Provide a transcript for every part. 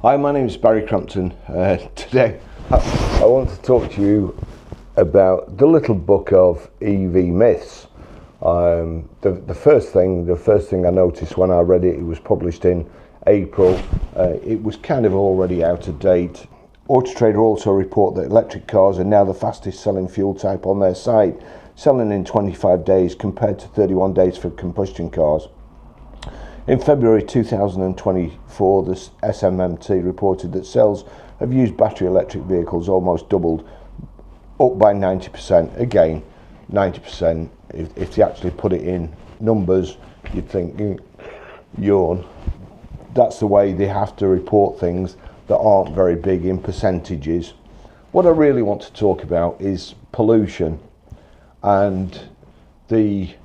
Hi, my name is Barry Crampton. Today I want to talk to you about the little book of EV myths. The first thing I noticed when I read it, it was published in April. It was kind of already out of date. Auto Trader also report that electric cars are now the fastest selling fuel type on their site, selling in 25 days compared to 31 days for combustion cars. In February 2024, the SMMT reported that sales of used battery electric vehicles almost doubled, up by 90%. Again, 90%. If you actually put it in numbers, you'd think, yawn. That's the way they have to report things that aren't very big in percentages. What I really want to talk about is pollution and the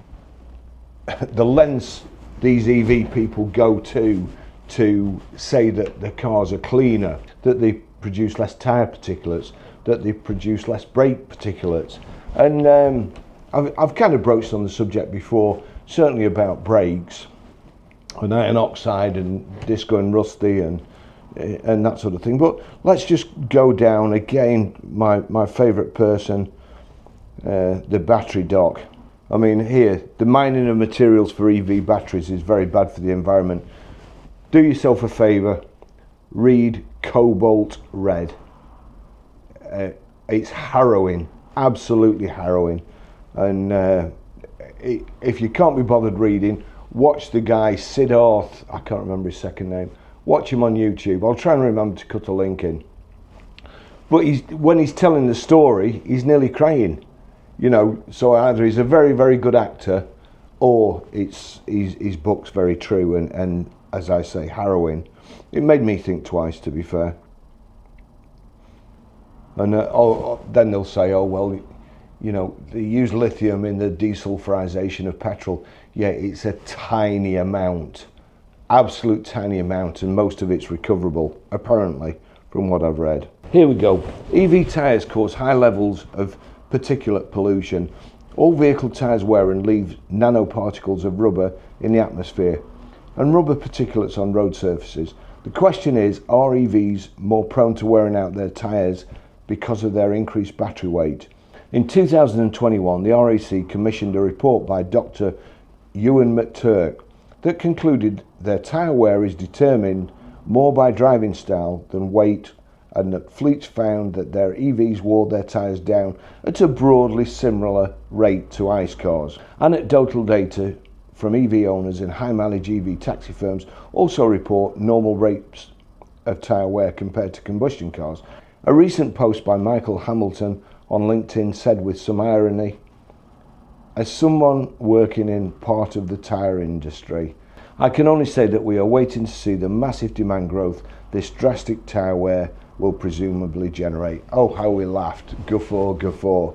lens these EV people go to say that the cars are cleaner, that they produce less tyre particulates, that they produce less brake particulates. And I've kind of broached on the subject before, certainly about brakes and iron oxide and disco and rusty and that sort of thing. But let's just go down again, my favourite person, the battery dock. I mean, here, the mining of materials for EV batteries is very bad for the environment. Do yourself a favour, read Cobalt Red. It's harrowing, absolutely harrowing. And if you can't be bothered reading, watch the guy, Siddharth, I can't remember his second name, watch him on YouTube. I'll try and remember to cut a link in. But when he's telling the story, he's nearly crying. You know, so either he's a very, very good actor, or his book's very true and as I say, harrowing. It made me think twice, to be fair. And then they'll say, oh well, you know, they use lithium in the desulfurization of petrol. Yeah, it's a tiny amount, absolute tiny amount, and most of it's recoverable, apparently, from what I've read. Here we go. EV tyres cause high levels of particulate pollution. All vehicle tyres wear and leave nanoparticles of rubber in the atmosphere and rubber particulates on road surfaces. The question is, are EVs more prone to wearing out their tyres because of their increased battery weight? In 2021, the RAC commissioned a report by Dr. Ewan McTurk that concluded their tyre wear is determined more by driving style than weight, and that fleets found that their EVs wore their tyres down at a broadly similar rate to ICE cars. Anecdotal data from EV owners and high mileage EV taxi firms also report normal rates of tyre wear compared to combustion cars. A recent post by Michael Hamilton on LinkedIn said with some irony, as someone working in part of the tyre industry, I can only say that we are waiting to see the massive demand growth this drastic tyre wear will presumably generate. Oh, how we laughed. Guffaw, guffaw.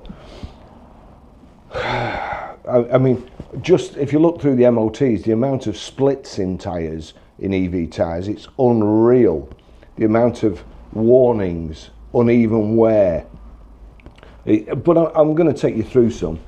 I mean, just if you look through the MOTs, the amount of splits in tyres, in EV tyres, it's unreal. The amount of warnings, uneven wear. But I'm going to take you through some.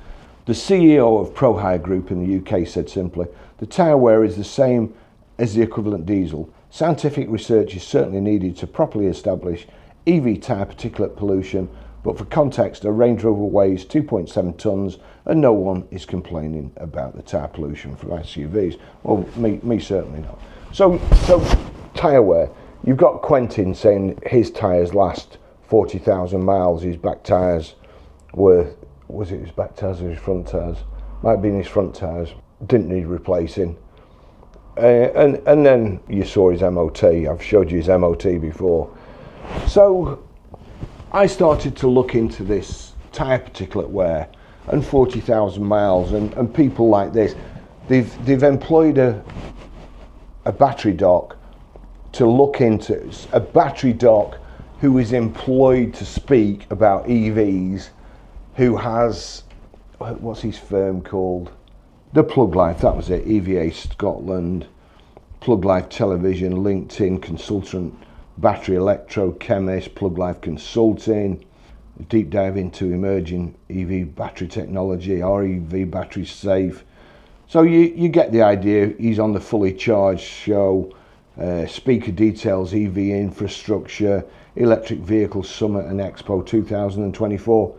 The CEO of ProHire Group in the UK said simply, the tyre wear is the same as the equivalent diesel. Scientific research is certainly needed to properly establish EV tyre particulate pollution, but for context, a Range Rover weighs 2.7 tonnes and no one is complaining about the tyre pollution from SUVs. Well, me certainly not. So tyre wear. You've got Quentin saying his tyres last 40,000 miles, his back tyres were, was it his back tyres or his front tyres? Might have been his front tyres, didn't need replacing. And then you saw his MOT. I've showed you his MOT before. So I started to look into this tyre particulate wear and 40,000 miles and people like this. They've employed a battery dock to look into, a battery dock who is employed to speak about EVs, who has, what's his firm called? The Plug Life, that was it, EVA Scotland, Plug Life Television, LinkedIn Consultant, Battery Electrochemist, Plug Life Consulting, deep dive into emerging EV battery technology, are EV batteries safe? So you get the idea. He's on the Fully Charged show, speaker details, EV infrastructure, Electric Vehicle Summit and Expo 2024.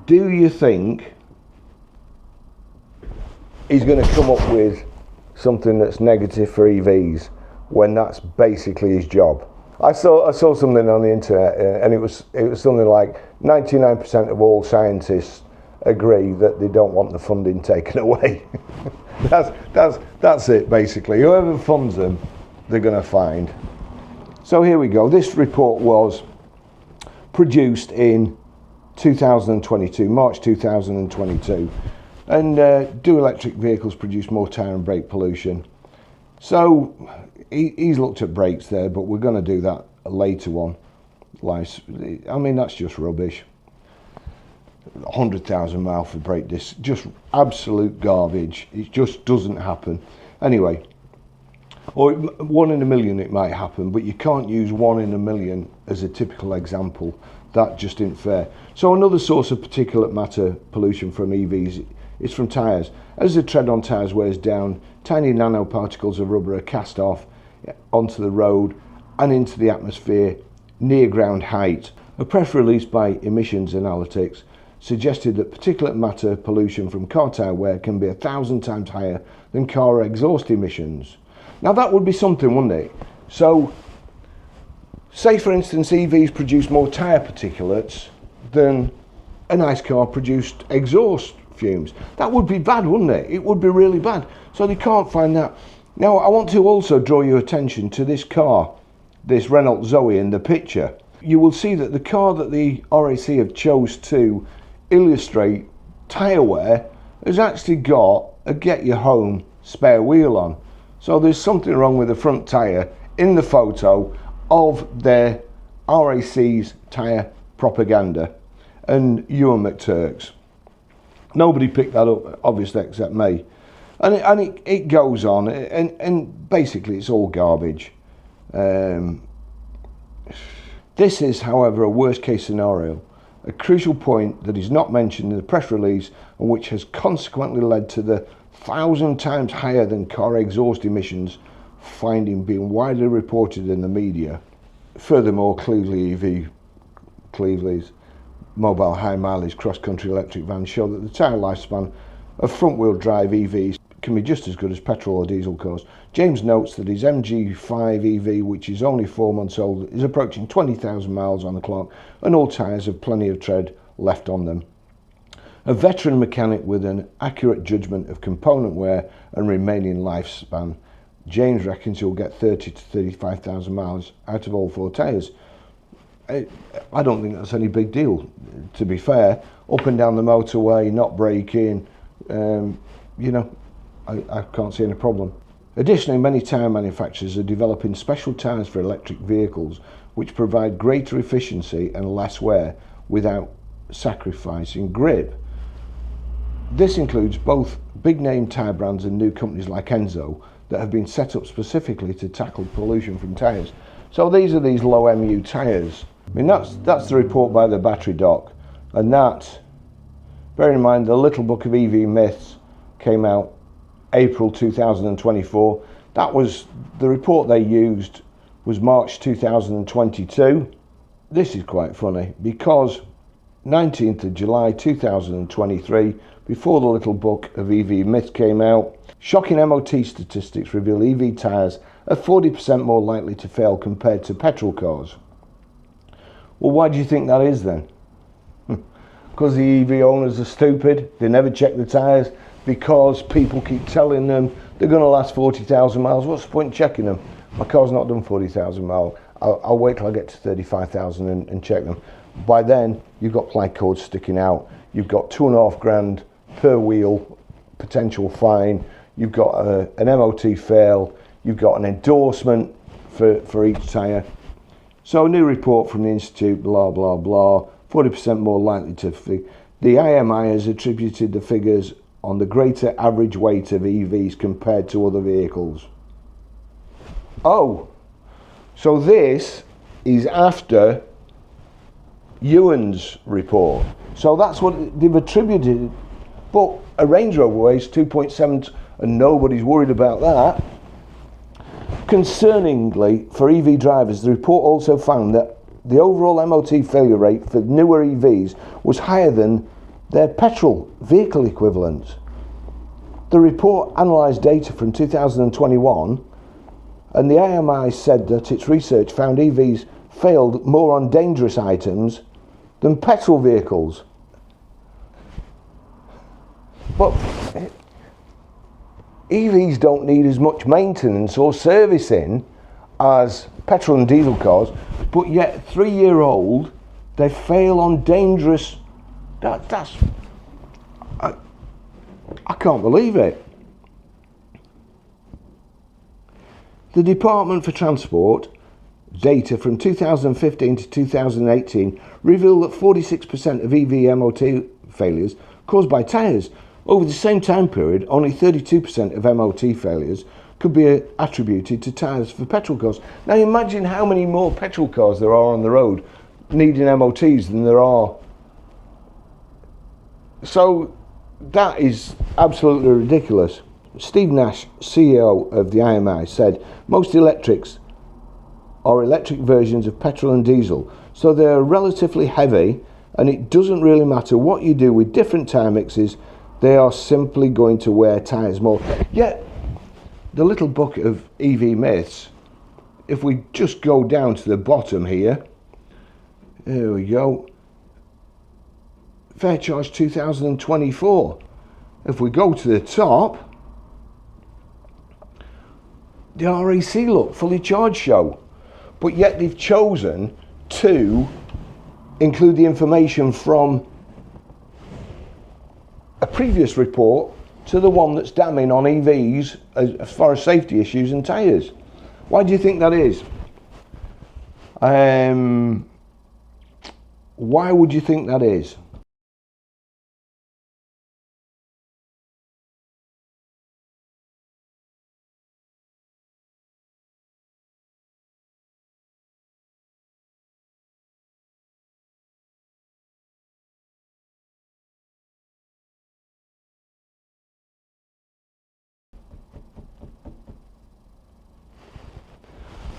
Do you think he's going to come up with something that's negative for EVs when that's basically his job? I saw something on the internet, and it was something like 99% of all scientists agree that they don't want the funding taken away. that's it basically. Whoever funds them, they're going to find. So here we go. This report was produced in 2022, March 2022, and do electric vehicles produce more tyre and brake pollution? So he's looked at brakes there, but we're going to do that later on. I mean, that's just rubbish. 100,000 mile for brake discs, just absolute garbage. It just doesn't happen. Anyway, or 1 in a million it might happen, but you can't use 1 in a million as a typical example. That just isn't fair. So another source of particulate matter pollution from EVs is from tyres. As the tread on tyres wears down, tiny nanoparticles of rubber are cast off onto the road and into the atmosphere near ground height. A press release by Emissions Analytics suggested that particulate matter pollution from car tyre wear can be 1,000 times higher than car exhaust emissions. Now that would be something, wouldn't it? So, say for instance EVs produce more tyre particulates than a nice car produced exhaust fumes. That would be bad, wouldn't it? It would be really bad. So they can't find that. Now I want to also draw your attention to this car, this Renault Zoe in the picture. You will see that the car that the RAC have chose to illustrate tyre wear has actually got a get you home spare wheel on. So there's something wrong with the front tyre in the photo of their RAC's tyre propaganda and Ewan McTurk's. Nobody picked that up, obviously, except me. And it goes on, and basically it's all garbage. This is, however, a worst case scenario, a crucial point that is not mentioned in the press release and which has consequently led to the 1,000 times higher than car exhaust emissions finding being widely reported in the media. Furthermore, Cleveland's mobile high mileage cross-country electric vans show that the tyre lifespan of front-wheel drive EVs can be just as good as petrol or diesel cars. James notes that his MG5 EV, which is only 4 months old, is approaching 20,000 miles on the clock and all tyres have plenty of tread left on them. A veteran mechanic with an accurate judgment of component wear and remaining lifespan, James reckons he'll get 30 to 35,000 miles out of all 4 tyres. I don't think that's any big deal, to be fair. Up and down the motorway, not braking, you know, I can't see any problem. Additionally, many tyre manufacturers are developing special tyres for electric vehicles which provide greater efficiency and less wear without sacrificing grip. This includes both big name tyre brands and new companies like Enzo that have been set up specifically to tackle pollution from tyres. So these are these low MU tyres. I mean, that's the report by the battery doc, and that, bear in mind, the Little Book of EV Myths came out April 2024. That was the report they used was March 2022. This is quite funny because 19th of July 2023, before the Little Book of EV Myths came out, shocking MOT statistics reveal EV tyres are 40% more likely to fail compared to petrol cars. Well, why do you think that is then? Because the EV owners are stupid, they never check the tyres, because people keep telling them they're going to last 40,000 miles. What's the point in checking them? My car's not done 40,000 miles. I'll wait till I get to 35,000 and check them. By then, you've got ply cords sticking out. You've got $2,500 per wheel potential fine. You've got an MOT fail. You've got an endorsement for each tyre. So a new report from the Institute, blah, blah, blah, 40% more likely to... The IMI has attributed the figures on the greater average weight of EVs compared to other vehicles. Oh, so this is after Ewan's report. So that's what they've attributed. But a Range Rover weighs 2.7 and nobody's worried about that. Concerningly, for EV drivers, the report also found that the overall MOT failure rate for newer EVs was higher than their petrol vehicle equivalents. The report analysed data from 2021, and the AMI said that its research found EVs failed more on dangerous items than petrol vehicles. But EVs don't need as much maintenance or servicing as petrol and diesel cars, but yet 3-year-old, they fail on dangerous. I can't believe it. The Department for Transport data from 2015 to 2018 revealed that 46% of EV MOT failures caused by tyres. Over the same time period, only 32% of MOT failures could be attributed to tyres for petrol cars. Now imagine how many more petrol cars there are on the road needing MOTs than there are. So that is absolutely ridiculous. Steve Nash, CEO of the IMI, said most electrics are electric versions of petrol and diesel, so they're relatively heavy, and it doesn't really matter what you do with different tyre mixes, they are simply going to wear tyres more. Yet, the little book of EV myths, if we just go down to the bottom here, there we go, Fair Charge 2024. If we go to the top, the RAC look, fully charged show. But yet they've chosen to include the information from a previous report to the one that's damning on EVs as far as safety issues and tyres. Why do you think that is? Why would you think that is?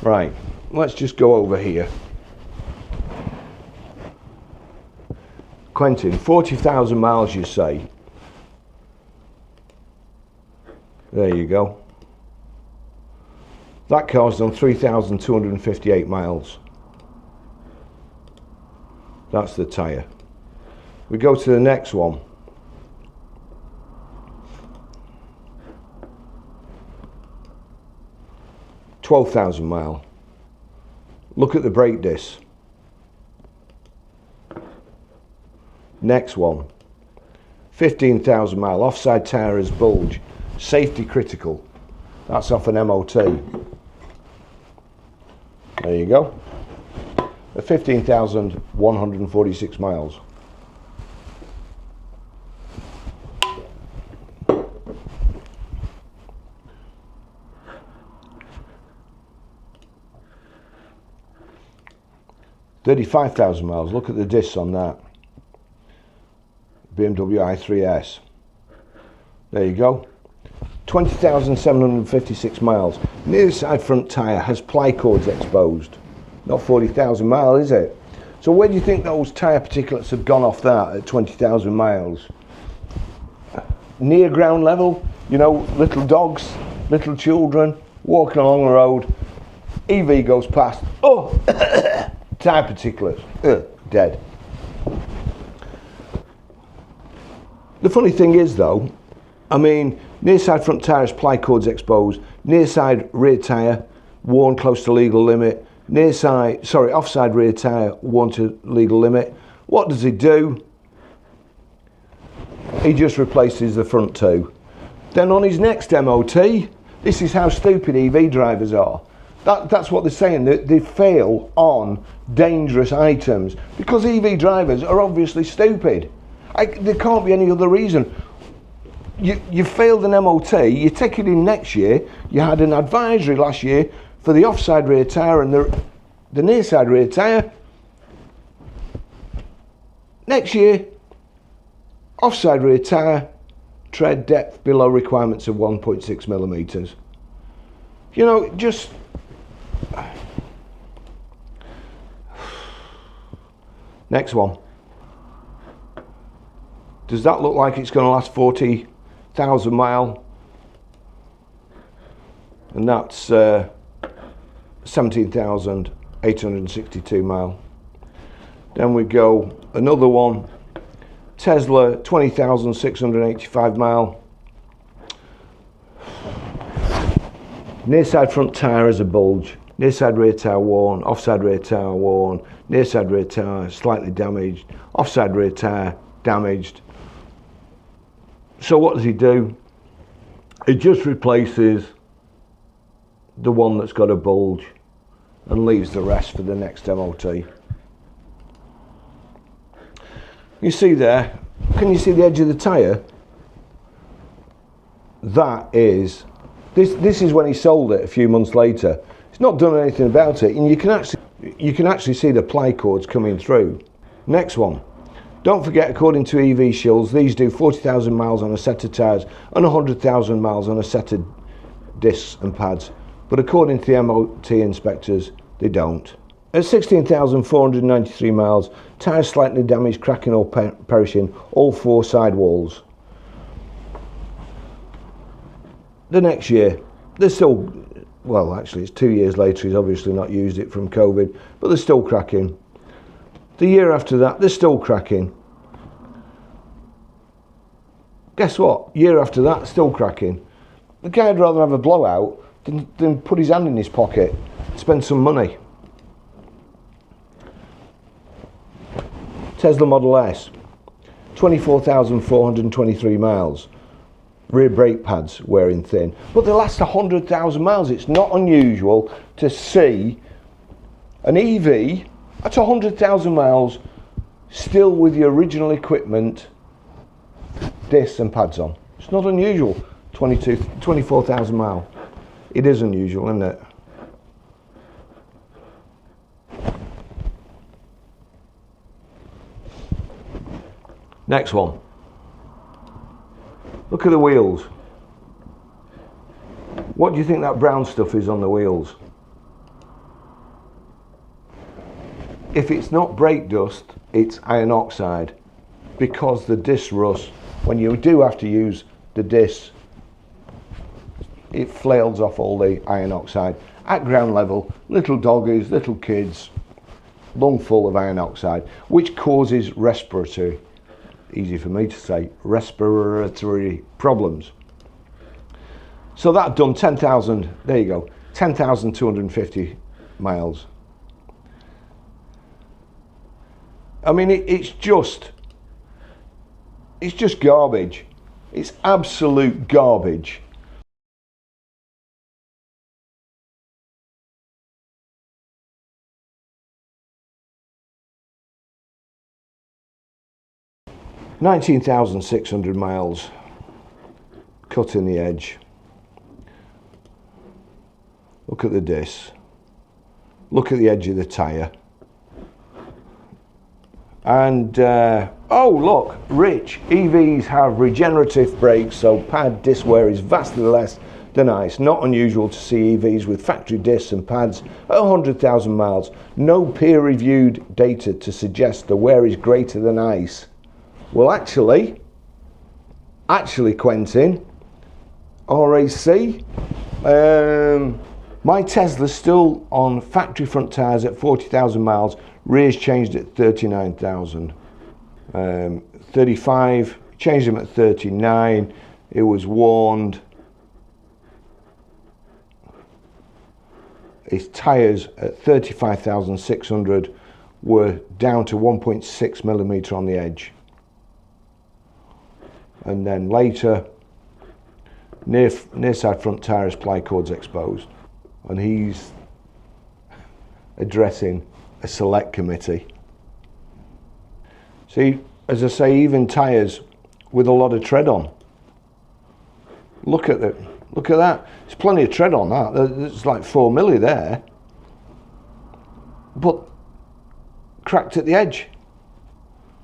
Right, let's just go over here. Quentin, 40,000 miles you say. There you go. That car's done 3,258 miles. That's the tyre. We go to the next one. $12,000 mile. Look at the brake disc. Next one. 15,000 mile. Offside tyre is bulge. Safety critical. That's off an MOT. There you go. 15,146 miles. $35,000 miles. Look at the discs on that. BMW i3S. There you go. 20,756 miles. Near side front tyre has ply cords exposed. Not 40,000 miles, is it? So where do you think those tyre particulates have gone off that at 20,000 miles? Near ground level, you know, little dogs, little children walking along the road. EV goes past. Oh, tyre particulates. Dead. The funny thing is though, I mean, near side front tyre has ply cords exposed, near side rear tyre worn close to legal limit, offside rear tyre worn to legal limit. What does he do? He just replaces the front two. Then on his next MOT, this is how stupid EV drivers are. That's what they're saying, they fail on dangerous items because EV drivers are obviously stupid. There can't be any other reason. You failed an MOT, you take it in next year, you had an advisory last year for the offside rear tyre and the near side rear tyre. Next year, offside rear tyre, tread depth below requirements of 1.6 millimetres. You know, just next one. Does that look like it's going to last 40,000 mile? And that's 17,862 mile. Then we go another one, Tesla, 20,685 mile. Near side front tyre has a bulge, near side rear tyre worn, offside rear tyre worn, near side rear tyre slightly damaged, offside rear tyre damaged. So what does he do? He just replaces the one that's got a bulge and leaves the rest for the next MOT. You see there, can you see the edge of the tyre? That is, this is when he sold it a few months later. He's not done anything about it, and you can actually see the ply cords coming through. Next one. Don't forget, according to EV shills, these do 40,000 miles on a set of tyres and 100,000 miles on a set of discs and pads. But according to the MOT inspectors, they don't. At 16,493 miles, tyres slightly damaged, cracking or perishing, all four sidewalls. The next year, they're still, well actually it's 2 years later, he's obviously not used it from COVID, but they're still cracking. The year after that, they're still cracking. Guess what? Year after that, still cracking. The guy would rather have a blowout than put his hand in his pocket, spend some money. Tesla Model S, 24,423 miles. Rear brake pads wearing thin, but they last 100,000 miles. It's not unusual to see an EV at 100,000 miles still with the original equipment, discs and pads on. It's not unusual. 24,000 miles. It is unusual, isn't it? Next one. Look at the wheels. What do you think that brown stuff is on the wheels? If it's not brake dust, it's iron oxide, because the disc rust, when you do have to use the disc, it flails off all the iron oxide. At ground level, little doggies, little kids, lung full of iron oxide, which causes respiratory, easy for me to say, respiratory problems. So that done 10,000, there you go, 10,250 miles. I mean, it's just garbage. It's absolute garbage. $19,600 miles, cutting the edge. Look at the disc. Look at the edge of the tyre. And oh look, rich EVs have regenerative brakes, so pad disc wear is vastly less than ice. Not unusual to see EVs with factory discs and pads at 100,000 miles. No peer-reviewed data to suggest the wear is greater than ice. Well, actually, Quentin, RAC, my Tesla's still on factory front tyres at 40,000 miles. Rears changed at 39,000. 35, changed them at 39. It was warned. Its tyres at 35,600 were down to 1.6 millimetre on the edge. And then later, near side front tyres ply cords exposed. And he's addressing a select committee. See, as I say, even tyres with a lot of tread on. Look at that. There's plenty of tread on that. There's like 4 milli there. But cracked at the edge.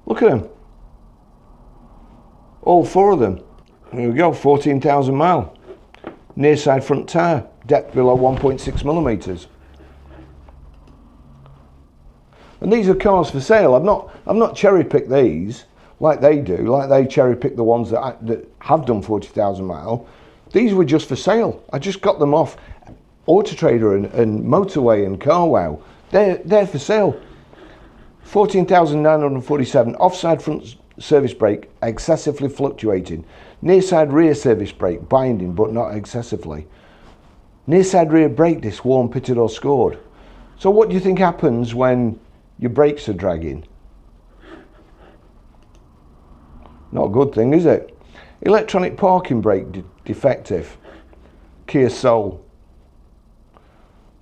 Look at them. All four of them. Here we go, 14,000 mile. Near side front tyre. depth below 1.6 millimeters. And these are cars for sale. I've not cherry picked these like they do, like they cherry pick the ones that have done 40,000 mile. These were just for sale. I just got them off Auto Trader and Motorway and CarWow. They're for sale. 14,947. Offside front service brake, excessively fluctuating. Near side rear service brake, binding but not excessively. Near side rear brake disc worn, pitted or scored. So what do you think happens when your brakes are dragging? Not a good thing, is it? Electronic parking brake defective. Kia Soul,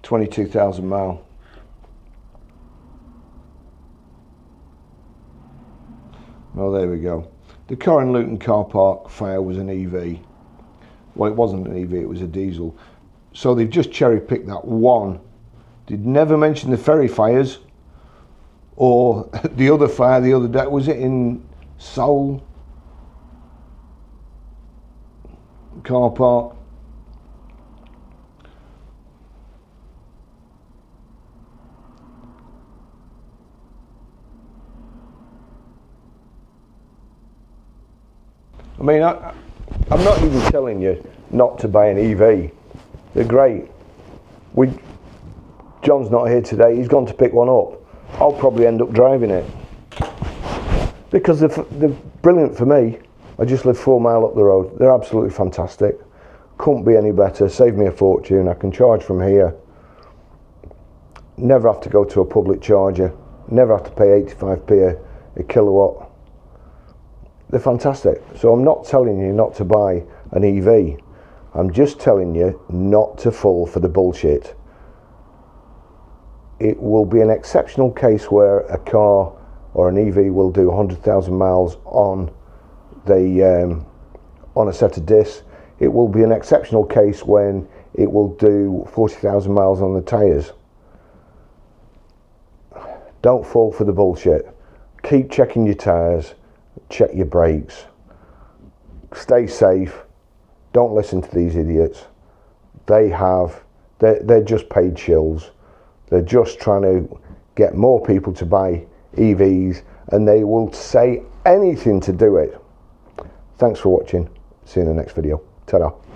22,000 mile. Oh, there we go. The car in Luton car park fire was an EV. Well, it wasn't an EV, it was a diesel. So they've just cherry picked that one. They'd never mention the ferry fires or the other fire the other day. Was it in Seoul car park? I mean, I'm not even telling you not to buy an EV. They're great. John's not here today. He's gone to pick one up. I'll probably end up driving it because they're brilliant for me. I just live 4 miles up the road. They're absolutely fantastic. Couldn't be any better. Save me a fortune. I can charge from here. Never have to go to a public charger. Never have to pay 85p a kilowatt. They're fantastic. So I'm not telling you not to buy an EV. I'm just telling you not to fall for the bullshit. It will be an exceptional case where a car or an EV will do 100,000 miles on a set of discs. It will be an exceptional case when it will do 40,000 miles on the tyres. Don't fall for the bullshit. Keep checking your tyres. Check your brakes. Stay safe. Don't listen to these idiots. They're just paid shills. They're just trying to get more people to buy EVs, and they will say anything to do it. Thanks for watching. See you in the next video. Ta-da.